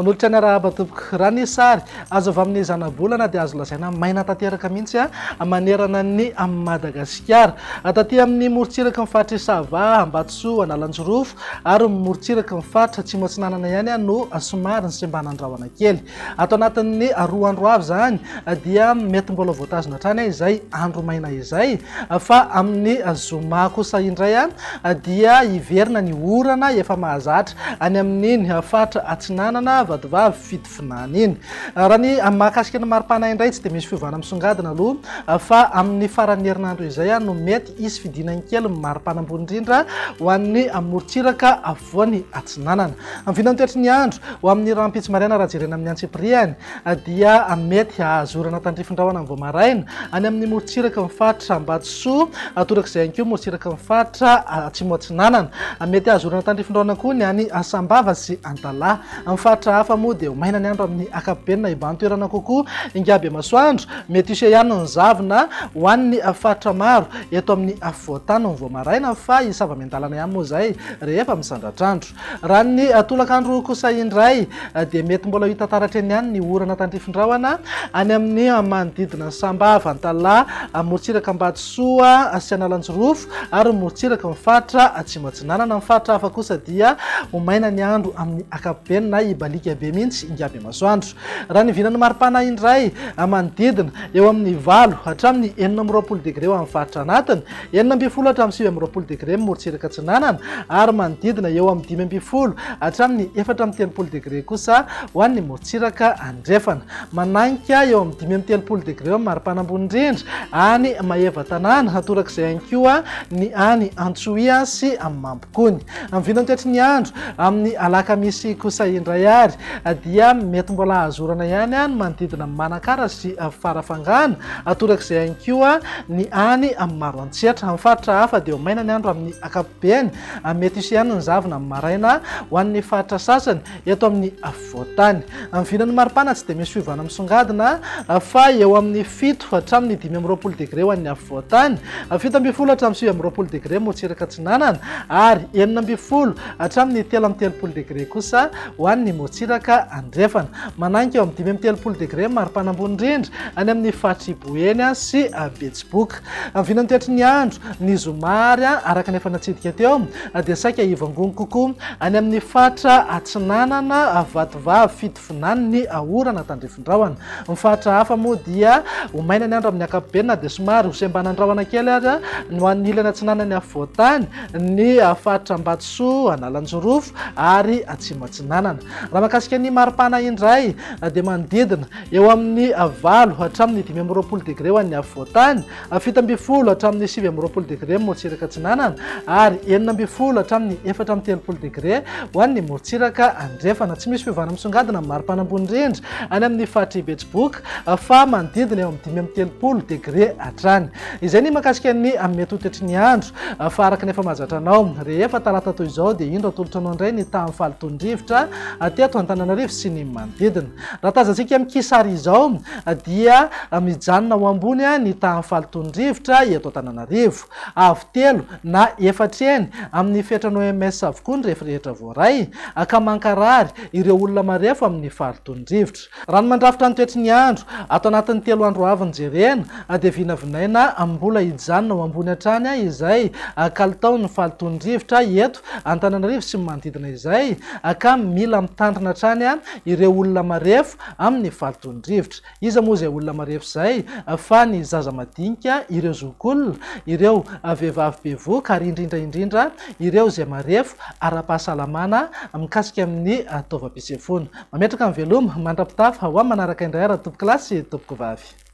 manolotra ny arahaba tompoko raha ny sary azo avy amin'ny zanabolana dia azo lazaina maina tanteraka mihitsy manerana ny amin'ny Madagasikara taty amin'ny morontsiraka mifaritra Sava Ambatsoa Analanjorofo ary morontsiraka mifaritra Tsimotsinanana ihany no somary ny sembanandrawana kely ato anatin'ny roa andro avy zany dia mety mbola voatazona hatrany izay andro maina izay fa amin'ny zoma kosa indray dia iverina ny orana efa mahazatra any amin'iny fatra Atsinanana vadivavy fitofinana iny raha ny mahakasika ny maripana indray tsy dia misy fiovana misongadina aloha fa amin'ny faran'ny herinandro izay no mety isy fidinany kely maripana ambony indrindra ho an'ny morontsiraka avoan'ny Atsinanana amin'ny vinany toetry ny andro ho amin'ny rampitsy maraina raha jerena amin'ny Antsipriany dia mety azorana tandrifindraona amin'ny Voamaraina any amin'ny morontsiraka mifaritra Ambatsoa torak'izay ihany koa morontsiraka mifaritra Tsimotsinanana mety azorana tandrifindraona koa ny any Sambava sy Antalahy amin'ny faritra hafa moa dia maina ny andro amin'ny akapobenina iban-toerana kokoa ingaby masoandro mety ishe ihany ny zavona ho an'ny faritra maro eto amin'ny afovoantany ny Voamaraina fa isava-miandalana ihany moa zay rehefa misandratrandro raha ny tolakandro kosa indray dia mety mbola hita taratra eny ihany ny orana tandrifindraona any amin'ny manodidina Sambava Antalahy morontsiraka Ambatsoa sy Analanjorofo ary morontsiraka mifaritra Tsimotsinanana amin'ny faritra hafa kosa dia ho maina ny andro amin'ny akapobenina ibalika be mihitsy ingaby masoandro raha ny vinany maripana indray manodidina eo amin'ny 8 hatramin'ny 4 degré eo amin'ny faritra anatiny 9 hatramin'ny 7 degré morontsiraka Atsinanana ary manodidina eo amin'ny 5 hatramin'ny 4 degré kosa ho an'ny morontsiraka andrefana mananika eo amin'ny 5 degré eo maripana ambony indrindra any Maheva tanàna torak'izay ihany koa ny any Antsohia sy Mampikony amin'ny vinany toetry ny andro amin'ny alakamisy kosa indray ary dia mety mbola azorana ihany manodidina Manakara sy Farafangana torak'izay ihany koa ny any Maroantsetra amin'ny faritra hafa dia maina ny andro amin'ny akapobeny mety isy ihany ny zavona amin'ny maraina ho an'ny faritra sasany eto amin'ny afovoantany amin'ny vinany maripana tsy dia misy fiovana misongadina fa eo amin'ny 7 hatramin'ny 5 degré ho an'ny afovoantany 7 hatramin'ny 7 degré morontsiraka Atsinanana ary 9 hatramin'ny 13 degré kosa ho an'ny morontsiraka andrefana mananika eo amin'ny 13 degré maripana ambony indrindra any amin'ny faritra Iboeny sy Betsiboka amin'ny vinany toetry ny andro ny zomary araka ny efa natsidika teo dia saika ivangony kokoa any amin'ny faritra Atsinanana vadivavy fitofinana ny orana tandrifindraona amin'ny faritra hafa moa dia ho maina ny andro amin'ny akapobenina dia somary ho sembanandraona kely ary no an'ny ilany Atsinanana ny afovoantany ny faritra Ambatsoa Analanjorofo ary Tsimotsinanana raha mahakasika ny maripana indray dia manodidina eo amin'ny 8 hatramin'ny 5 degré ho an'ny afovoantany 7 hatramin'ny 7 degré morontsiraka Atsinanana ary 9 hatramin'ny 13 degré ho an'ny morontsiraka andrefana tsy misy fiovana misongadina maripana ambony indrindra any amin'ny faritra Betsiboka fa manodidina eo amin'ny 13 degré hatrany izay ny mahakasika ny mety ho toetry ny andro fa araka ny efa mahazatranao rehefa talata toy izao dia indro atolotra anao indray ny tamin'ny fahalotondrivotra teto Antananarivo sy ny manodidina raha tazantsika amin'ny kisary izao dia mijanona ho ambony ny tamin'ny fahalotondrivotra eto Antananarivo avy 3 na 4 eny amin'ny fetrany OMS avokoa ny rehetra voaray ka mankarary ireo olona marefo amin'ny fahalotondrivotra raha ny mandrafitra ny toetry ny andro ato anatin'ny 3 andro avy ny jerena dia vinavinaina mbola hijanona ho ambony hatrany izay kalitao ny fahalotondrivotra eto Antananarivo sy manodidina izay ka mila mitandrina hatrany ireo olona marefo amin'ny fahalotondrivotra iza moa izay olona marefo izay fa ny zaza madinika ireo zokolona ireo vehivavy bevoka ary indrindra ireo izay marefo ara-pahasalamana mikasika amin'ny taovam-pisefona mametraka amin'ny veloma mandrapitafa ho amin'ny manaraka indray ara tompoko lasy tompoko vavy